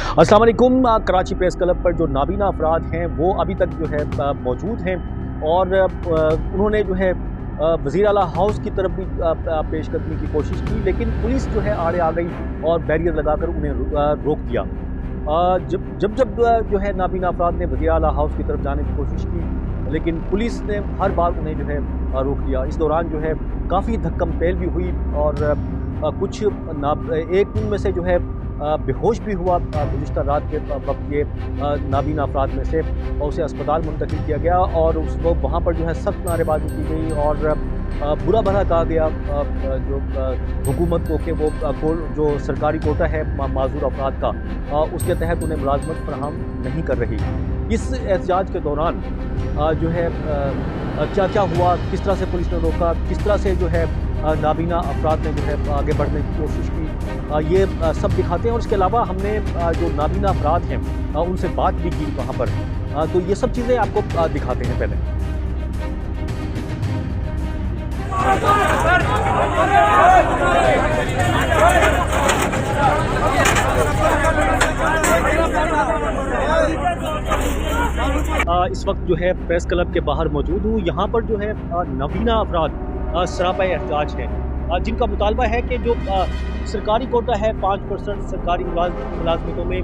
अस्सलाम वालेकुम। Karachi press club पर जो नाबीना अफराद हैं वो अभी तक जो है मौजूद हैं और उन्होंने जो है वज़ीर आला हाउस की तरफ भी पेशकदमी की कोशिश की, लेकिन पुलिस जो है आड़े आ गई और बैरियर लगाकर उन्हें रोक दिया। जब जो है नाबीना अफराद ने वज़ीर आला हाउस की तरफ जाने की कोशिश की, लेकिन पुलिस ने हर बार उन्हें जो है रोक दिया। इस दौरान जो है काफ़ी धक्कम पेल भी हुई और कुछ एक उनमें से जो है बेहोश भी हुआ गुज़िश्ता रात के वक्त ये नाबीना अफराद में से, और उसे अस्पताल मुंतकिल किया गया और उसको वहाँ पर जो है सख्त नारेबाजी की गई और बुरा भला कहा गया जो हुकूमत को कि वो जो सरकारी कोटा है माजूर अफराद का उसके तहत उन्हें मुलाजमत फराहम नहीं कर रही। इस एहतजाज के दौरान जो है क्या क्या हुआ, किस तरह से पुलिस ने रोका, किस तरह से जो है नाबीना अफराद ने जो है आगे बढ़ने की कोशिश की, ये सब दिखाते हैं। और इसके अलावा हमने जो नाबीना अफराद हैं उनसे बात भी की वहाँ पर, तो ये सब चीज़ें आपको दिखाते हैं पहले। इस वक्त जो है प्रेस क्लब के बाहर मौजूद हूँ। यहाँ पर जो है नाबीना अफराद सरापा एहतजाज हैं, जिनका मुतालबा है कि जो सरकारी कोटा है 5% सरकारी मुलाजमतों में,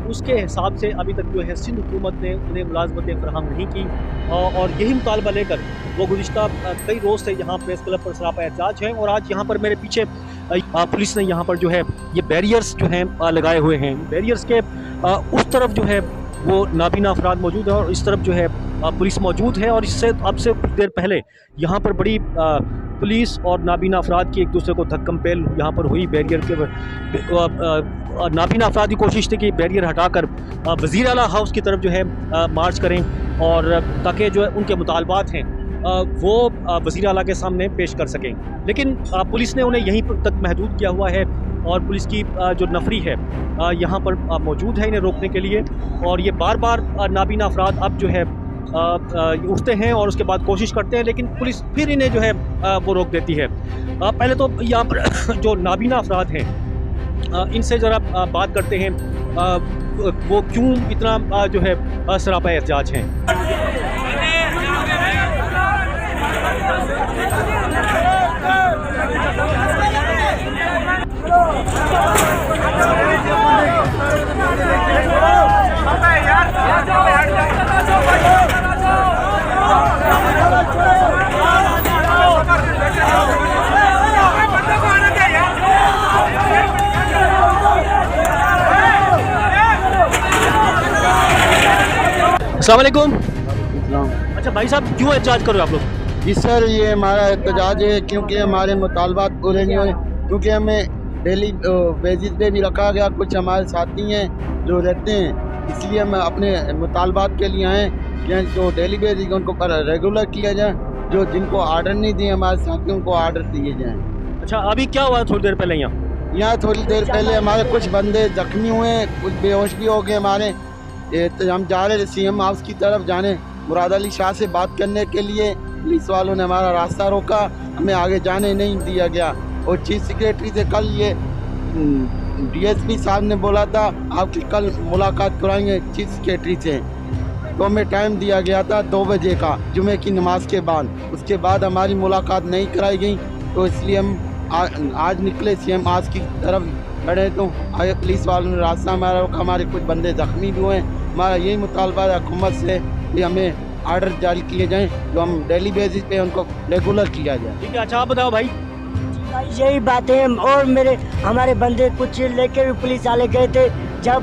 उसके हिसाब से अभी तक जो है सिंध हुकूमत ने उन्हें मुलाजमतें फराहम नहीं की, और यही मुतालबा लेकर वो गुज़िश्ता कई रोज़ से यहाँ प्रेस क्लब पर सरापा एहतजाज हैं। और आज यहाँ पर मेरे पीछे पुलिस ने यहाँ पर जो है ये बैरियर्स जो हैं लगाए हुए हैं। बैरियर्स के उस तरफ जो है वो नाबीना अफराद मौजूद है और इस तरफ जो है पुलिस मौजूद है। और इससे अब से कुछ देर पहले यहाँ पर बड़ी पुलिस और नाबीना अफराद की एक दूसरे को धक्कम पेल यहाँ पर हुई। बैरियर के नाबीना अफराद की कोशिश थी कि बैरियर हटाकर वज़ीर आला हाउस की तरफ जो है मार्च करें, और ताकि जो है उनके मुतालबात हैं वो वज़ीर आला के सामने पेश कर सकें, लेकिन पुलिस ने उन्हें यहीं तक महदूद किया हुआ है। और पुलिस की जो नफरी है यहाँ पर मौजूद है इन्हें रोकने के लिए, और ये बार बार नाबीना अफराद अब जो है उठते हैं और उसके बाद कोशिश करते हैं, लेकिन पुलिस फिर इन्हें जो है वो रोक देती है। पहले तो यहाँ पर जो नाबीना अफराद हैं इनसे ज़रा बात करते हैं, वो क्यों इतना जो है सरापा एहतजाज हैं। अस्सलाम वालेकुम। अच्छा भाई साहब, क्यों एहतजाज कर रहे हो आप लोग? जी सर, ये हमारा एहतजाज है क्योंकि हमारे मुतालबात पूरे नहीं हुए, क्योंकि हमें डेली बेसिस पे भी रखा गया। कुछ हमारे साथी हैं जो रहते हैं, इसलिए हम अपने मुतालबात के लिए आए कि जो डेली बेसिस उनको पर रेगुलर किया जाए, जो जिनको आर्डर नहीं दिए हमारे साथियों को आर्डर दिए जाएँ। अच्छा, अभी क्या हुआ थोड़ी देर पहले यहाँ थोड़ी देर पहले हमारे कुछ बंदे जख्मी हुए, कुछ बेहोश भी हो गए हमारे। तो हम जा रहे थे CM हाउस की तरफ जाने, मुराद अली शाह से बात करने के लिए पुलिस वालों ने हमारा रास्ता रोका, हमें आगे जाने नहीं दिया गया। और चीफ सेक्रेटरी से कल ये DSP साहब ने बोला था आपकी कल मुलाकात कराएंगे चीफ सेक्रेटरी से, तो हमें टाइम दिया गया था 2 बजे का जुमे की नमाज के बाद। उसके बाद हमारी मुलाकात नहीं कराई गई, तो इसलिए हम आज निकले CM हाउस की तरफ खड़े, तो आगे पुलिस वालों ने रास्ता हमारा रोका, हमारे कुछ बंदे जख्मी भी हुए। हमारा यही मुतालबा है हुकूमत से कि हमें आर्डर जारी किए जाएं, जो हम डेली बेसिस पे उनको रेगुलर किया जाए। ठीक है, अच्छा आप बताओ भाई। यही बात है, और हमारे बंदे कुछ लेके भी पुलिस वाले गए थे। जब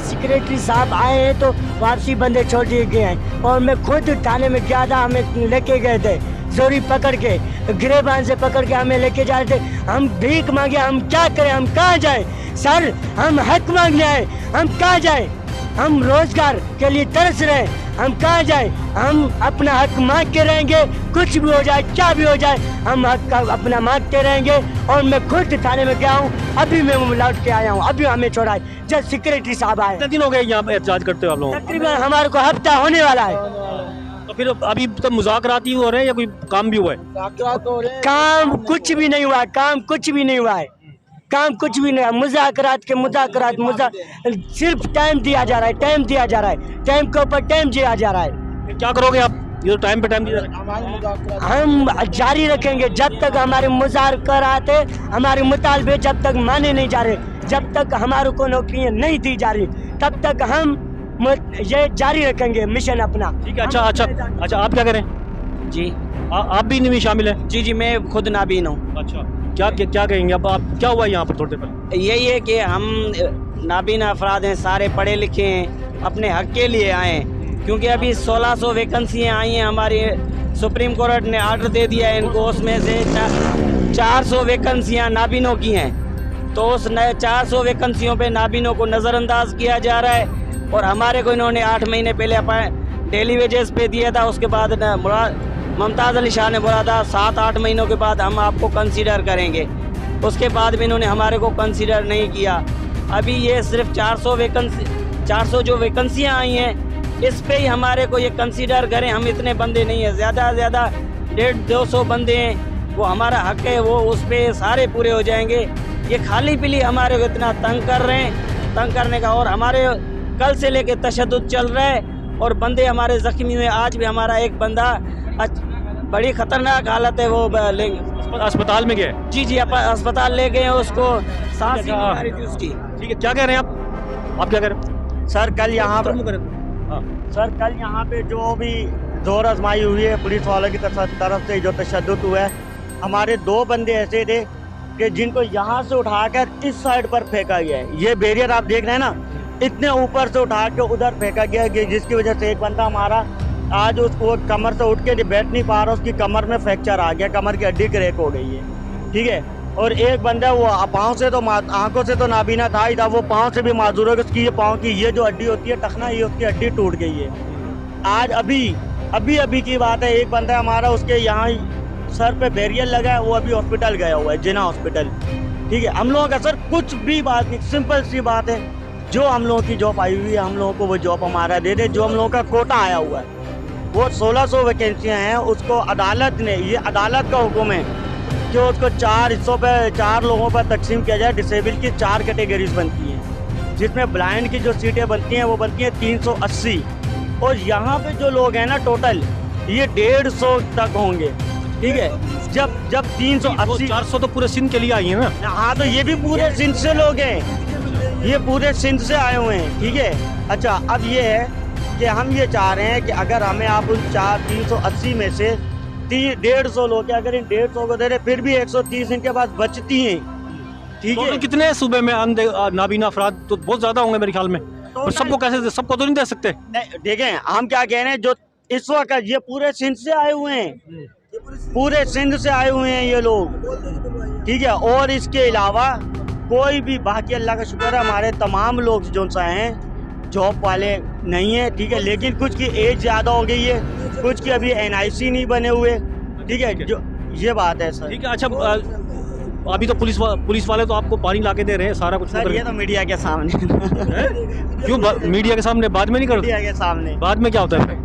सेक्रेटरी साहब आए हैं तो वापसी बंदे छोड़ दिए गए हैं, और मैं खुद थाने में गया था, हमें लेके गए थे जोरी पकड़ के, गिरेबान से पकड़ के हमें लेके जा रहे थे। हम भीख मांगे, हम क्या करें, हम कहाँ जाएं सर, हम हक मांगने आए, हम कहाँ जाएं, हम रोजगार के लिए तरस रहे, हम कहाँ जाएं, हम अपना हक मांग के रहेंगे, कुछ भी हो जाए, क्या भी हो जाए, हम हक अपना मांगते रहेंगे। और मैं खुद थाने में गया हूँ, अभी मैं लौट के आया हूँ, अभी हमें छोड़ा है जब सेक्रेटरी साहब आए। कितने दिन हो गए यहाँ पे एहतजाज करते हो आप लोग? तकरीबन हमारे को हफ्ता होने वाला है। तो फिर अभी तो मुज़ाकरात ही हो रहे हैं या कोई काम भी हुआ है? काम कुछ भी नहीं हुआ है, काम कुछ भी नहीं हुआ है, काम कुछ भी नहीं है। मुज़ाकरात सिर्फ टाइम दिया जा रहा है, टाइम दिया जा रहा है, टाइम के ऊपर टाइम दिया जा रहा है। क्या करोगे आप? ये तो टाइम पे टाइम दिया हम जारी रखेंगे जब तक हमारे मुज़ाकरात हमारे मुतालबे जब तक माने नहीं जा रहे, जब तक हमारे को नौकरियाँ नहीं दी जा रही, तब तक हम ये जारी रखेंगे मिशन अपना। ठीक है। अच्छा, आप क्या करें जी? आप भी इनमें शामिल हैं? जी, मैं खुद नाबीन हूँ। अच्छा, क्या कहेंगे अब? आप क्या हुआ यहाँ पर थोड़े पर? यही है कि हम नाबीन अफराद हैं, सारे पढ़े लिखे हैं, अपने हक के लिए आए हैं, क्योंकि अभी 1600 वैकेंसियाँ आई हैं। हमारी सुप्रीम कोर्ट ने आर्डर दे दिया है इनको, उसमें से 400 वैकेंसियाँ नाबीनों की हैं। तो उस नए 400 वैकेंसियों पे नाबीनों को नज़रअंदाज किया जा रहा है, और हमारे को इन्होंने 8 महीने पहले डेली वेजेस पे दिया था। उसके बाद मुमताज़ अली शाह ने बोला था 7-8 महीनों के बाद हम आपको कंसीडर करेंगे। उसके बाद भी इन्होंने हमारे को कंसीडर नहीं किया। अभी ये सिर्फ 400 जो वैकेंसियाँ आई हैं, इस पे ही हमारे को ये कंसीडर करें। हम इतने बंदे नहीं हैं, ज़्यादा से ज़्यादा 150-200 बंदे हैं, वो हमारा हक है, वो उस पे सारे पूरे हो जाएंगे। ये खाली पीली हमारे को इतना तंग कर रहे हैं, तंग करने का। और हमारे कल से लेके तशद्दुद चल रहा है, और बंदे हमारे ज़ख्मी हुए। आज भी हमारा एक बंदा बड़ी ख़तरनाक हालत है, वो अस्पताल में गए? जी, अस्पताल ले गए हैं उसको, सांस की बीमारी थी उसकी। ठीक है, क्या कह रहे हैं आप क्या कह रहे हैं? सर कल यहाँ पे जो भी जोर आजमाई हुई है पुलिस वालों की तरफ से, जो तशद्दुद हुआ है, हमारे 2 बंदे ऐसे थे कि जिनको यहाँ से उठाकर इस साइड पर फेंका गया है। ये बैरियर आप देख रहे हैं ना, इतने ऊपर से उठा के उधर फेंका गया, जिसकी वजह से एक बंदा हमारा आज उसको कमर से उठ के बैठ नहीं पा रहा, उसकी कमर में फ्रैक्चर आ गया, कमर की हड्डी क्रैक हो गई है। ठीक है, और एक बंदा वो पाँव से तो आंखों से तो नाबीना था ही था, वो पाँव से भी माजूर है। उसकी ये पाँव की ये जो हड्डी होती है टखना, ये उसकी हड्डी टूट गई है। आज अभी की बात है, एक बंदा हमारा उसके यहाँ सर पे बैरियर लगा है, वो अभी हॉस्पिटल गया हुआ है, जिना हॉस्पिटल। ठीक है, हम लोगों का सर कुछ भी बात नहीं, सिंपल सी बात है, जो हम लोगों की जॉब आई हुई है, हम लोगों को वो जॉब हमारा दे दे। जो हम लोगों का कोटा आया हुआ है, वो 1600 वैकेंसियाँ हैं, उसको अदालत ने, ये अदालत का हुक्म है कि उसको 4 हिस्सों पे 4 लोगों पर तकसीम किया जाए। डिसेबल की 4 कैटेगरीज बनती हैं, जिसमें ब्लाइंड की जो सीटें बनती हैं वो बनती हैं 380, और यहाँ पे जो लोग हैं ना टोटल ये 150 तक होंगे। ठीक है, जब 380 400 तो पूरे सिंध के लिए आई है ना? हाँ, तो ये भी पूरे सिंध से लोग हैं, ये पूरे सिंध से आए हुए हैं। ठीक है, अच्छा, अब ये है कि हम ये चाह रहे हैं कि अगर हमें आप उन 380 में से 150 लोग, अगर इन 150 को दे रहे, फिर भी 130 इनके पास बचती हैं। ठीक है, कितने सूबे में नाबीना अफराद? तो बहुत ज़्यादा होंगे मेरे ख्याल में। और सबको कैसे, सबको तो नहीं दे सकते? देखें, हम क्या कह रहे हैं, जो इस वक्त ये पूरे सिंध से आए हुए हैं, पूरे सिंध से आए हुए हैं ये लोग। ठीक है, और इसके अलावा कोई भी, बाकी अल्लाह का शुक्र है हमारे तमाम लोग जो सा हैं जॉब वाले नहीं है। ठीक है, लेकिन कुछ की एज ज़्यादा हो गई है, कुछ की अभी NIC नहीं बने हुए। ठीक है, जो ये बात है सर। ठीक है, अच्छा, अभी तो पुलिस वाले तो आपको पानी ला के दे रहे हैं, सारा कुछ सर, ये तो मीडिया के सामने क्यों मीडिया के सामने? बाद में नहीं करते? मीडिया के सामने बाद में क्या होता है?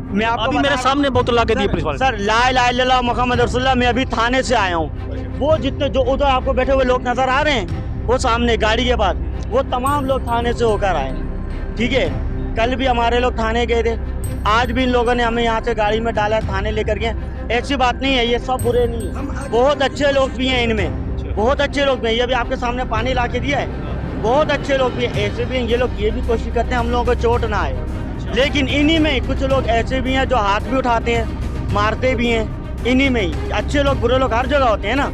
मैं आपको मेरे सामने बोतल ला के दी पुलिस वाले। सर, ला इलाहा इल्लल्लाह मुहम्मद रसूलुल्लाह, मैं अभी थाने से आया हूँ। वो जितने जो उधर आपको बैठे हुए लोग नजर आ रहे हैं, वो सामने गाड़ी के बाद, वो तमाम लोग थाने से होकर आए। ठीक है, कल भी हमारे लोग थाने गए थे, आज भी इन लोगों ने हमें यहाँ से गाड़ी में डाला, थाने लेकर गए। ऐसी बात नहीं है, ये सब बुरे नहीं है, बहुत अच्छे लोग भी हैं इनमें, बहुत अच्छे लोग भी हैं। ये भी आपके सामने पानी ला के दिया है, बहुत अच्छे लोग भी हैं। ऐसे भी हैं, ये लोग ये भी कोशिश करते हैं हम लोगों को चोट ना आए, लेकिन इन्हीं में कुछ लोग ऐसे भी हैं जो हाथ भी उठाते हैं, मारते भी हैं। इन्हीं में ही अच्छे लोग बुरे लोग हर जगह होते हैं ना,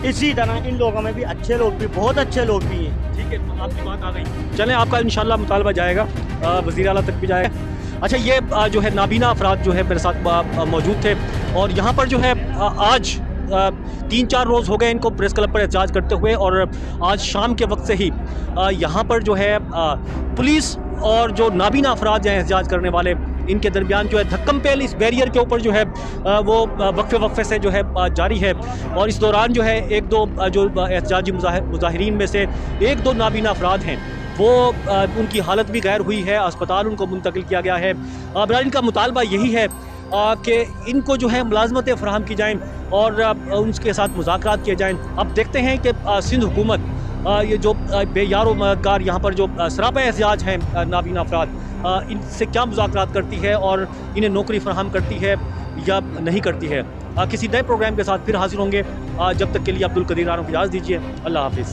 इसी तरह इन लोगों में भी अच्छे लोग भी, बहुत अच्छे लोग भी हैं। ठीक है, आपकी बात आ गई। चलें, आपका इंशाल्लाह मुतालबा जाएगा, वज़ीर आला तक भी जाएगा। अच्छा, ये जो है नाबीना अफराद जो है मेरे साथ मौजूद थे, और यहाँ पर जो है आज 3-4 रोज़ हो गए इनको प्रेस क्लब पर एहतजाज करते हुए, और आज शाम के वक्त से ही यहाँ पर जो है पुलिस और जो नाबीना अफराद हैं एहतजाज करने वाले, इनके दरमियान जो है धक्कम पेल इस बैरियर के ऊपर जो है वो वक्फे से जो है जारी है। और इस दौरान जो है 1-2 जो एहतजाजी मुजाहिरीन में से 1-2 नाबीना अफराद हैं, वो उनकी हालत भी गैर हुई है, अस्पताल उनको मुंतकिल किया गया है। बहरहाल इनका मुतालबा यही है कि इनको जो है मुलाजमतें फ़राहम की जाएँ और उनके साथ मुज़ाकरात किए जाएँ। अब देखते हैं कि सिंध हुकूमत ये जो बेयारो मददगार यहाँ पर जो सरापा एहतियाज हैं नाबीना अफराद, इनसे क्या मुज़ाकरात करती है और इन्हें नौकरी फराहम करती है या नहीं करती है। किसी नए प्रोग्राम के साथ फिर हाजिर होंगे। जब तक के लिए अब्दुल कदीर आलम को इजाज़त दीजिए। अल्लाह हाफिज़।